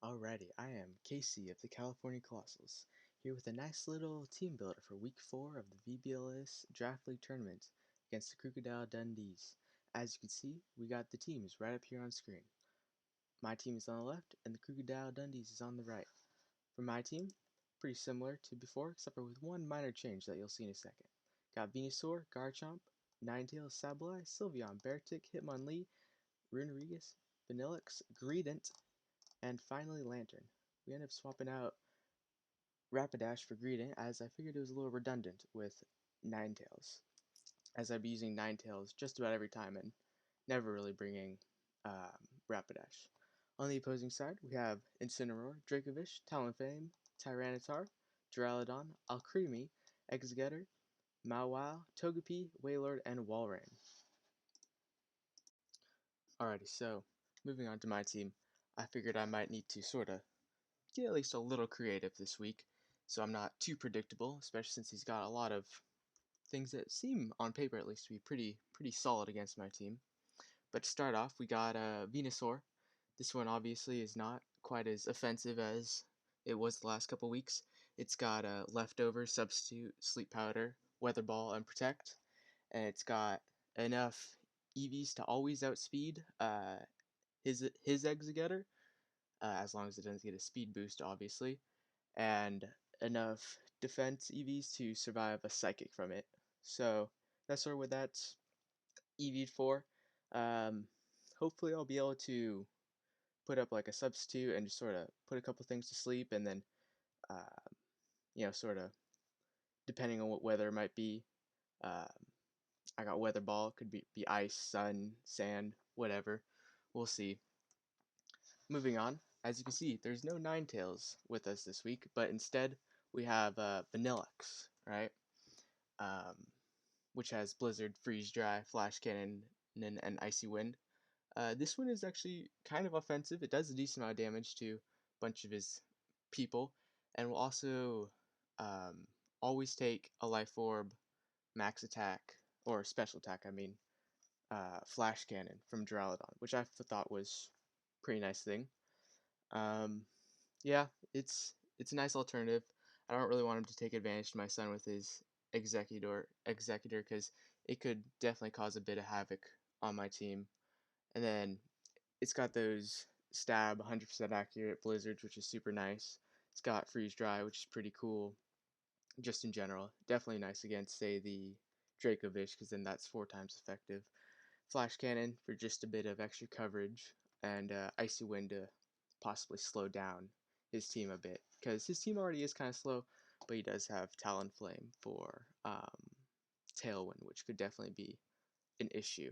Alrighty, I am Casey of the California Colossals, here with a nice little team builder for Week 4 of the VBL-s Draft League Tournament against the Krookidile Dundees. As you can see, we got the teams right up here on screen. My team is on the left, and the Krookidile Dundees is on the right. For my team, pretty similar to before, except for with one minor change that you'll see in a second. Got Venusaur, Garchomp, Ninetales, Sableye, Sylveon, Beartic, Hitmonlee, Runerigus, Vanillix, Greedent, and finally Lantern. We end up swapping out Rapidash for Greedent as I figured it was a little redundant with Ninetales, as I'd be using Ninetales just about every time and never really bringing Rapidash. On the opposing side, we have Incineroar, Dracovish, Talonflame, Tyranitar, Duraludon, Alcremie, Executor, Mawile, Togepi, Wailord, and Walrein. Alrighty, so moving on to my team, I figured I might need to sort of get at least a little creative this week, so I'm not too predictable, especially since he's got a lot of things that seem, on paper at least, to be pretty solid against my team. But to start off, we got Venusaur. This one obviously is not quite as offensive as it was the last couple weeks. It's got a leftover, substitute, sleep powder, weather ball, and protect, and it's got enough EVs to always outspeed his Executor, as long as it doesn't get a speed boost, obviously, and enough defense EVs to survive a psychic from it. So that's sort of what that's EV'd for. Um, Hopefully, I'll be able to put up like a substitute and just sort of put a couple things to sleep, and then uh, sort of depending on what weather it might be. Um, I got weather ball. Could be ice, sun, sand, whatever. We'll see. Moving on, as you can see, there's no Ninetales with us this week, but instead we have Vanillix, right? Um, which has Blizzard, Freeze Dry, Flash Cannon, and Icy Wind. This one is actually kind of offensive. It does a decent amount of damage to a bunch of his people, and will also always take a Life Orb, Max Attack, or Special Attack, I mean, Flash Cannon from Duraludon, which I thought was a pretty nice thing. Um, yeah, it's a nice alternative. I don't really want him to take advantage of my son with his executor because it could definitely cause a bit of havoc on my team. And then it's got those stab 100% accurate blizzards, which is super nice. It's got freeze dry, which is pretty cool. Just in general, definitely nice against say the Dracovish because then that's 4 times effective. Flash Cannon for just a bit of extra coverage, and Icy Wind to possibly slow down his team a bit, because his team already is kind of slow, but he does have Talonflame for Tailwind, which could definitely be an issue.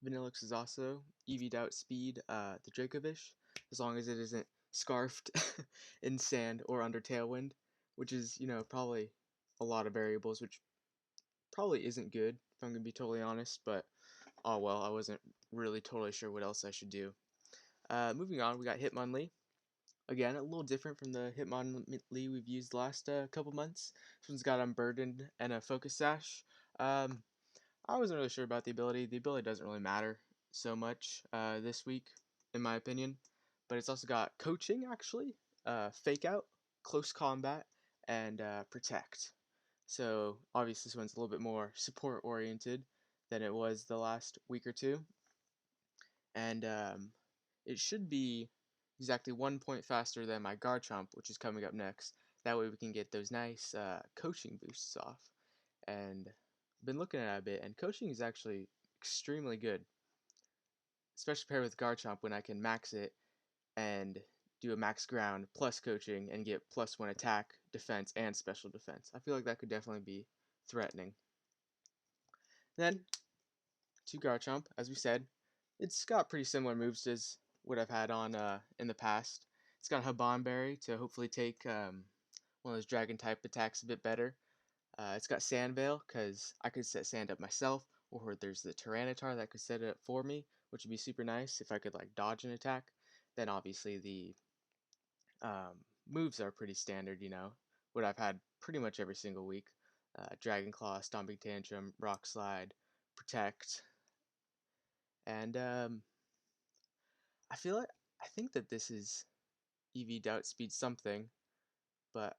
Vanillix is also EV'd out speed the Dracovish, as long as it isn't scarfed in sand or under Tailwind, which is, probably a lot of variables, which probably isn't good, if I'm going to be totally honest, but oh well, I wasn't really totally sure what else I should do. Moving on, we got Hitmonlee. Again, a little different from the Hitmonlee we've used the last couple months. This one's got Unburdened and a Focus Sash. I wasn't really sure about the ability. The ability doesn't really matter so much this week, in my opinion. But it's also got Coaching, actually, Fake Out, Close Combat, and Protect. So obviously this one's a little bit more support oriented than it was the last week or two. And it should be exactly 1 point faster than my Garchomp, which is coming up next. That way we can get those nice coaching boosts off. And I've been looking at it a bit, and coaching is actually extremely good, especially paired with Garchomp when I can max it and do a max ground plus coaching and get +1 attack, defense, and special defense. I feel like that could definitely be threatening. Then, to Garchomp, as we said, it's got pretty similar moves as what I've had on in the past. It's got Habanberry to hopefully take one of those dragon type attacks a bit better. It's got Sand Veil because I could set sand up myself, or there's the Tyranitar that could set it up for me, which would be super nice if I could like dodge an attack. Then obviously the moves are pretty standard, what I've had pretty much every single week. Dragon Claw, Stomping Tantrum, Rock Slide, Protect, and I think that this is EV'd outspeed something, but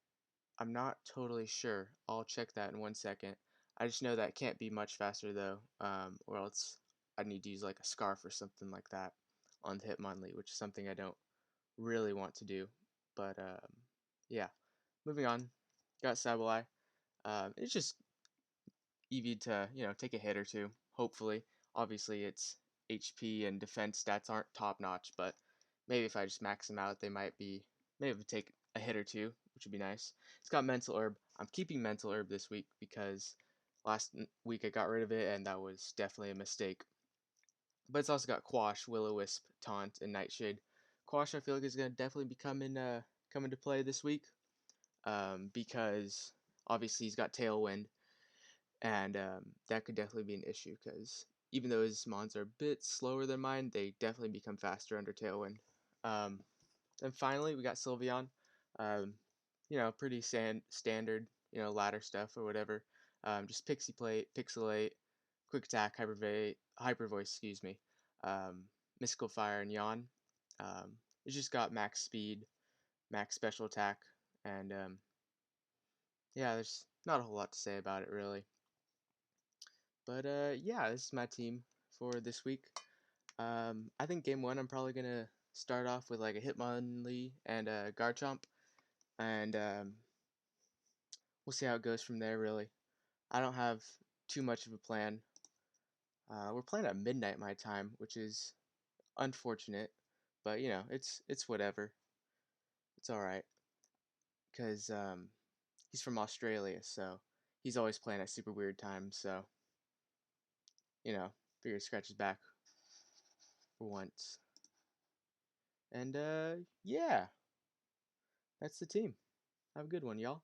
I'm not totally sure. I'll check that in 1 second. I just know that it can't be much faster though, or else I'd need to use like a scarf or something like that on the Hitmonlee, which is something I don't really want to do. But yeah, moving on. Got Sableye. It's just EV to take a hit or two. Hopefully, obviously its HP and defense stats aren't top notch, but maybe if I just max them out, they might be maybe take a hit or two, which would be nice. It's got Mental Herb. I'm keeping Mental Herb this week because last week I got rid of it, and that was definitely a mistake. But it's also got Quash, Will-O-Wisp, Taunt, and Nightshade. Quash I feel like is gonna definitely be coming to play this week, because obviously he's got Tailwind, and that could definitely be an issue because even though his mons are a bit slower than mine, they definitely become faster under Tailwind. Um, and finally, we got Sylveon. Um, pretty standard, ladder stuff or whatever. Just Pixie Plate, Pixelate, Quick Attack, Hyper Voice, excuse me, Mystical Fire, and Yawn. It's just got max speed, max special attack, and yeah, there's not a whole lot to say about it really. But yeah, this is my team for this week. I think game one I'm probably gonna start off with like a Hitmonlee and a Garchomp, and we'll see how it goes from there. Really, I don't have too much of a plan. We're playing at midnight my time, which is unfortunate, but it's whatever. It's all right because he's from Australia, so he's always playing at super weird times. So figure scratch his back for once. And yeah, that's the team. Have a good one, y'all.